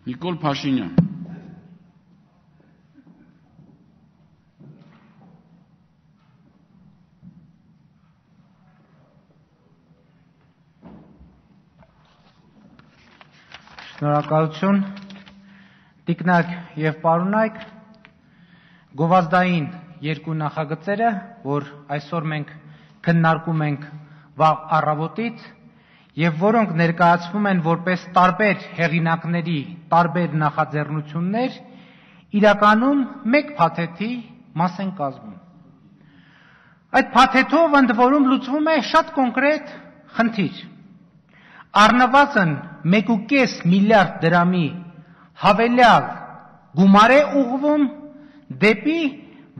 Նիկոլ Փաշինյան։ Շնորհակալություն, տիկնակ եւ պարոնայք, գովազդային երկու նախագծերը, որ այսօր մենք քննարկում ենք վաղ առավոտից եւ որոնք ներկայացվում են որպես տարբեր հեղինակների տարբեր նախաձեռնություններ, իրականում մեկ փաթեթի մաս են կազմում։ Այդ փաթեթով ընդ որում լուծվում է շատ կոնկրետ խնդիր։ Առնվազն 1.5 միլիարդ դրամի հավելյալ գումար է ուղղվում դեպի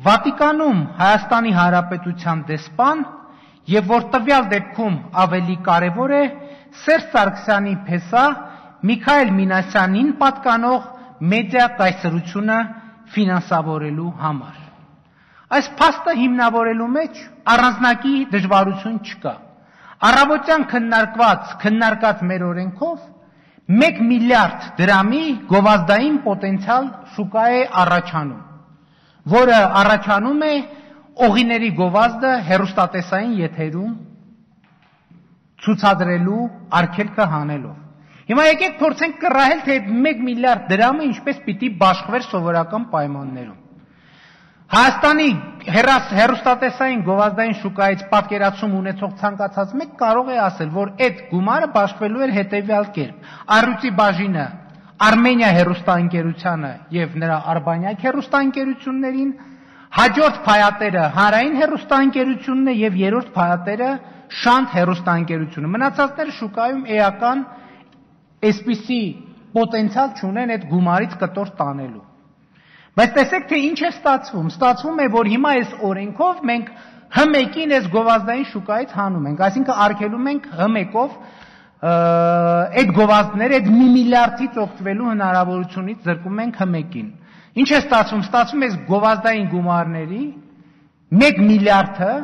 Վատիկանում Հայաստանի Հանրապետության դեսպան եւ որ տվյալ դեպքում ավելի կարեւոր է Սերժ Սարգսյանի փեսա Միքայել Մինասյանին պատկանող մեդիա կայսրությունը ֆինանսավորելու համար։ Այս փաստը հիմնավորելու մեջ առանձնակի դժվարություն չկա։ Առավոտյան քննարկած մեր օրենքով 1 միլիարդ դրամի գովազդային պոտենցիալ շուկա է առաջանում, որը առաջանում է օղիների գովազդը հեռուստատեսային եթերում ցուցադրելու արգելքը հանելով։ Հիմա եկեք փորձենք կռահել, թե 1 միլիարդ դրամը ինչպես պիտի բաշխվեր սովորական պայմաններում։ Հայաստանի հեռուստատեսային գովազդային շուկայից պատկերացում ունեցող ցանկացած մեկ կարող է ասել, որ այդ գումարը բաշխվելու էր հետևյալ կերպ. Առյուծի բաժինը Արմենիա հեռուստաընկերությանը եւ նրա արբանյակ հեռուստաընկերություններին, հաջորդ փայատերը Հանրային հեռուստաընկերությունն է եւ երրորդ փայատերը Շանթ հեռուստաընկերությունը։ Մնացածները շուկայում էական այսպիսի պոտենցիալ չունեն այդ գումարից կտոր տանելու։ Բայց տեսեք, թե ինչ է ստացվում։ Ստացվում է, որ հիմա այս օրենքով մենք H1-ին այս գովազդային շուկայից հանում ենք, այսինքն արգելում ենք H1-ով այդ գովազդները, այդ 1 միլիարդից օգտվելու հնարավորությունից զրկում ենք H1-ին։ Ինչ է ստացվում։ Ստացվում է գովազդային գումարների 1 միլիարդը,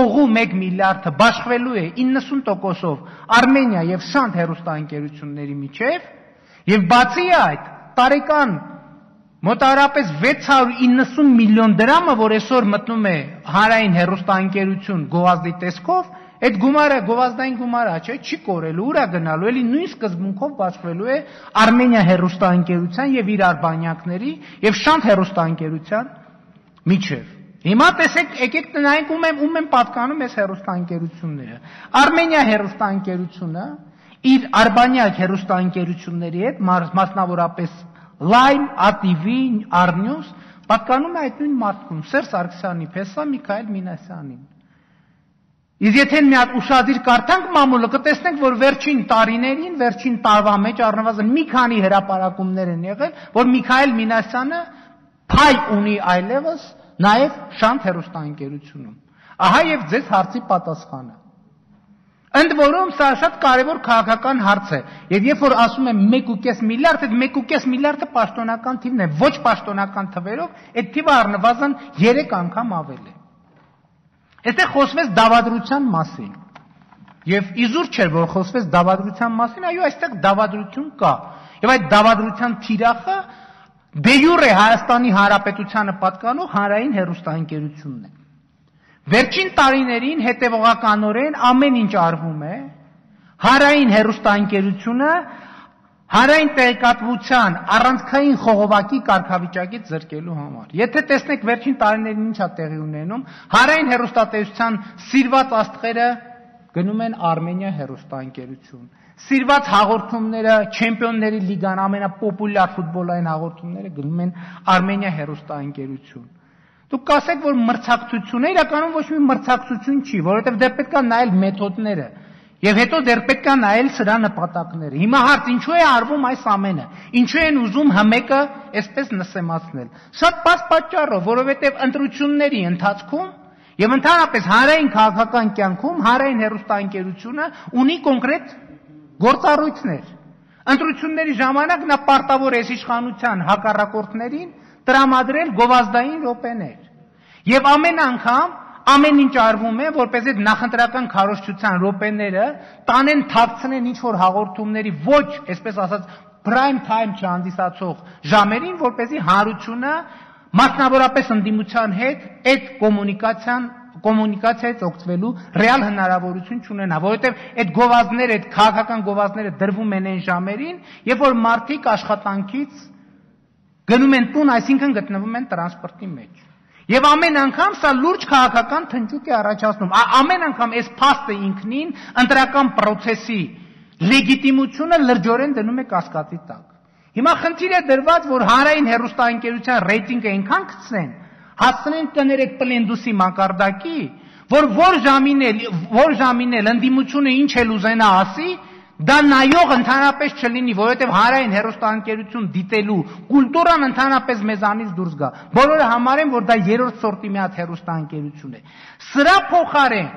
օղու 1 միլիարդը բաշխվելու է 90%-ով Արմենիա եւ Շանթ հեռուստաընկերությունների միջև, եւ բացի այդ տարեկան մոտավորապես 690 միլիոն դրամը, որ այսօր մտնում է Հանրային հեռուստաընկերություն գովազդի տեսքով, այդ գումարը գովազդային գումարը չէ, չի կորելու, ուր է գնալու, էլի նույն սկզբունքով բաշխվելու է Արմենիա հեռուստաընկերության եւ իր արբանյակների եւ Շանթ հեռուստաընկերության միջև։ Հիմա տեսեք, եկեք նայենք ում են պատկանում այս հեռուստաընկերությունները։ Արմենիա հեռուստաընկերությունը իր արբանյակ հեռուստաընկերությունների հետ, մասնավորապես Lime, ATV, Arnews, պատկանում է այդ նույն մարդուն, Սերժ Սարգսյանի փեսա Միքայել Մինասյանին։ Իսկ եթե մի հատ ուշադիր կարդանք մամուլը, կտեսնենք, որ վերջին տարիներին, վերջին տարվա մեջ առնվազն մի քանի հրապարակումներ են եղել, որ Միքայել Մինասյանը փայ ունի այլևս նաև Շանթ հեռուստաընկերությունում։ Ահա եւ ձեզ հարցի պատասխանը։ Ընդ որում սա շատ կարևոր քաղաքական հարց է, եւ երբ որ ասում եմ 1.5 միլիարդ, այդ 1.5 միլիարդը պաշտոնական թիվն է, ոչ պաշտոնական թվերով, այդ թիվը առնվազն 3 անգամ ավել է։ Այստեղ խոսվեց դավադրության մասին։ Եվ իզուր չէր, որ խոսվեց դավադրության մասին, այո, այստեղ դավադրություն կա։ Եվ այդ դավադրության թիրախը դե յուրե Հայաստանի Հանրապետությանը պատկանող Հանրային հեռուստաընկերությունն է։ Վերջին տարիներին հետևողականորեն ամեն ինչ արվում է Հանրային հեռուստաընկերությունը հանրային տեղեկատվության առանցքային խողովակի կարգավիճակից զրկելու համար։ Եթե տեսնեք վերջին տարիներին ինչ է տեղի ունենում, հանրային հեռուստատեսության սիրված աստղերը գնում են Արմենիա հեռուստաընկերություն։ Սիրված հաղորդումները, Չեմպիոնների լիգան ամենապոպուլյար ֆուտբոլային հաղորդումները գնում են Արմենիա հեռուստաընկերություն։ Դուք կասեք, որ մրցակցություն է, իրականում ոչ մի մրցակցություն չի, որովհետև դեռ պետք է նայել մեթոդները, եւ հետո դեռ պետք է նայել սրա նպատակները։ Հիմա հարց ինչու է արվում այս ամենը։ Ինչու են ուզում H1-ը այսպես նսեմացնել։ Շատ բաց պատճառով, որովհետև ընտրությունների ընթացքում եւ ընդհանրապես հանրային քաղաքական կյանքում հանրային հեռուստաընկերությունը ունի կոնկրետ գործառույթներ։ Ընտրությունների ժամանակ նա պարտավոր է իշխանության հակառակորդներին տրամադրել գովազդային րոպեներ։ Եվ ամեն անգամ ամեն ինչ արվում է, որպես այդ նախընտրական քարոզչության րոպեները տանեն թաքցնեն ինչ որ հաղորդումների ոչ, այսպես ասած, prime time չհանդիսացող ժամերին, որպեսզի հանրությունը մասնավորապես ընդդիմության հետ այդ կոմունիկացիայից օգտվելու ռեալ հնարավորություն չունենա, որովհետև այդ գովազդները, այդ քաղաքական գովազդները դրվում են այն ժամերին, երբ որ մարդիկ աշխատանքից գնում են տուն, այսինքն գտնվում են տրանսպորտի մեջ։ Եվ ամեն անգամ սա լուրջ քաղաքական թնջուկ է առաջացնում։ Ամեն անգամ այս փաստը ինքնին ընտրական process-ի լեգիտիմությունը լրջորեն դնում է կասկածի տակ։ Հիմա խնդիր է դրված, որ հանրային հեռուստաընկերության ռեյտինգը այնքան գցնեն, հասցնեն կներեք պլենդուսի մակարդակի, որ ժամին էլ ընդդիմությունը ինչ էլ ուզենա ասի, դա նայող ընդհանրապես չլինի, որովհետև հանրային հեռուստաընկերություն դիտելու կուլտուրան ընդհանրապես մեզանից դուրս գա։ Բոլորը համարեն, որ դա երրորդ սորտի մի հատ հեռուստաընկերություն է։ Սրա փոխարեն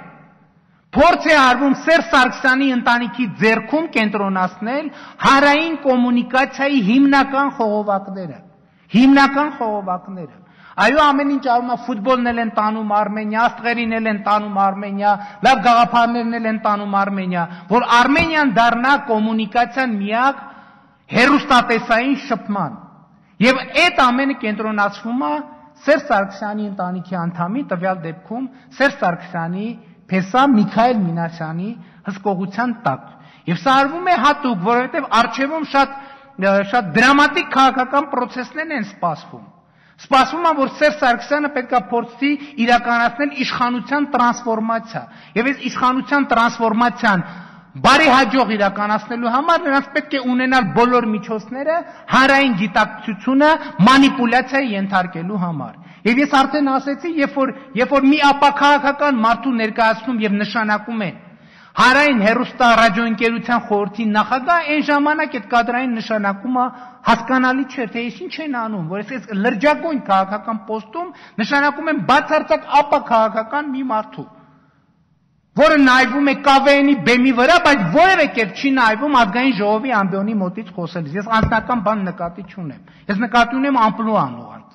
փորձ է արվում Սերժ Սարգսյանի ընտանիքի ձեռքում կենտրոնացնել հանրային կոմունիկացիայի հիմնական խողովակները։ Այո, ամեն ինչ արվում է, ֆուտբոլն էլ են տանում Արմենիա, աստղերին էլ են տանում Արմենիա, լավ գաղափարներն էլ են տանում Արմենիա, որ Արմենիան դառնա կոմունիկացիան միակ հեռուստատեսային շփման։ Եվ այդ ամենը կենտրոնացվում է Սերժ Սարգսյանի ընտանիքի անդամի, տվյալ դեպքում Սերժ Սարգսյանի փեսա Միքայել Մինասյանի հսկողության տակ։ Եվ սա արվում է հատուկ, որովհետև առջևում շատ դրամատիկ քաղաքական process-ներ են սպասվում։ Սպասվում է, որ Սերժ Սարգսյանը պետք է փորձի իրականացնել իշխանության տրանսֆորմացիա։ Եվ այս իշխանության տրանսֆորմացիան բարեհաջող իրականացնելու համար նրանց պետք է ունենալ բոլոր միջոցները հանրային գիտակցությունը մանիպուլյացիայի ենթարկելու համար։ Եվ ես արդեն ասեցի, երբ որ մի ապաքաղաքական մարդու ներկայացնում եւ նշանակում են հանրային հեռուստա ռադիոընկերության խորհրդի նախագահ, այն ժամանակ այդ կադրային նշանակումը հասկանալի չէ, թե ինչ են անում, որ այս լրջագույն քաղաքական պոստում նշանակում են բացարձակ ապաքաղաքական մի մարդու, որը նայվում է ԿՎՆ-ի բեմի վրա, բայց որևէ կերպ չի նայվում ազգային ժողովի ամբիոնի մոտից խոսելիս։ Ես անձնական բան նկատի չունեմ։ Ես նկատի ունեմ ամպլուան ուղղակի։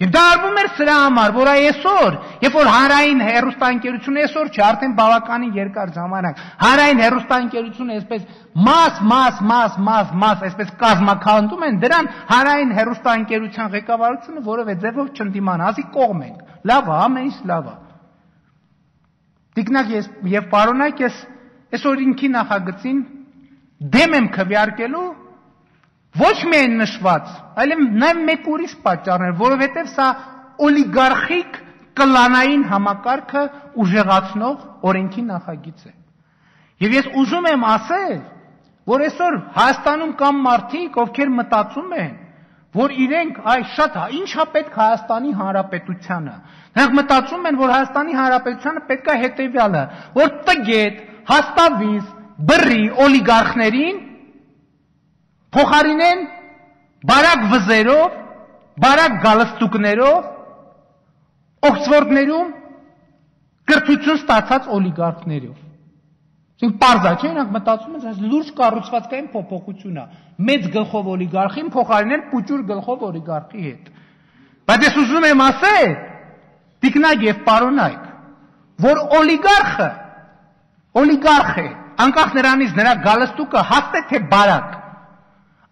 Եվ դա արվում էր սրա համար, որ այսօր, երբ որ հանրային հեռուստաընկերությունը այսօր չէ, արդեն բավականին երկար ժամանակ, հանրային հեռուստաընկերությունը այսպես մաս, այսպես կազմաքանդում են, դրան հանրային հեռուստաընկերության ղեկավարությունը որևէ ձևով չընդդիմանա, ասի կողմ ենք։ Լավ է, ամեն ինչ լավ է։ Տիկնակ եւ պարոնայք, ես այսօր ինքի նախագծին դեմ եմ քվեարկելու ոչ միայն նշված, այլև նաեւ մեկ ուրիշ պատճառներ, որովհետեւ սա օլիգարխիկ կլանային համակարգը ուժեղացնող օրենքի նախագիծ է։ Եվ ես ուզում եմ ասել, որ այսօր Հայաստանում կան մարդիկ, ովքեր մտածում են, որ իրենք ինչա պետք Հայաստանի Հանրապետությանը։ Նրանք մտածում են, որ Հայաստանի Հանրապետությանը պետք է հետևյալը, որ տգետ, հաստավիզ, բռի օլիգարխներին փոխարինեն բարակ վզերով, բարակ գալստուկներով, Օքսֆորդներում կրթություն ստացած օլիգարխներով։ Այսինքն պարզա չէ, նրանք մտածում են, լուրջ կառուցվածքային փոփոխություն է, մեծ գլխով օլիգարխին փոխարինել պուճուր գլխով օլիգարխի հետ։ Բայց ես ուզում եմ ասել, տիկնակ եւ պարոնայք, որ օլիգարխ է, անկախ նրանից նրա գալստուկը հաստ է թե բարակ,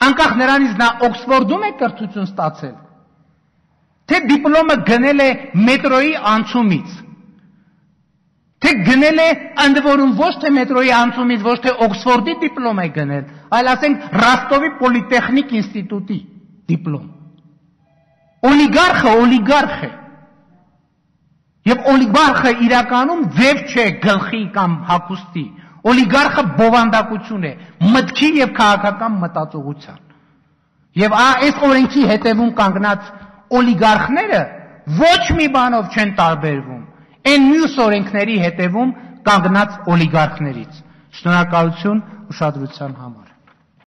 անկախ նրանից նա Օքսֆորդում է կրթություն ստացել, թե դիպլոմը գնել է մետրոյի անցումից, թե գնել է ընդ որում ոչ թե մետրոյի անցումից, ոչ թե Օքսֆորդի դիպլոմ է գնել, այլ ասենք Ռոստովի պոլիտեխնիկ ինստիտուտի դիպլոմ։ Օլիգարխը օլիգարխ է։ Եվ օլիգարխը իրականում ձև չէ գլխի կամ հագուստի։ Օլիգարխը բովանդակություն է, մտքի եւ քաղաքական մտածողության։ Եվ այս օրենքի հետևում կանգնած օլիգարխները ոչ մի բանով չեն տարբերվում այն մյուս օրենքների հետևում կանգնած օլիգարխներից։ Շնորհակալություն ուշադրության համար։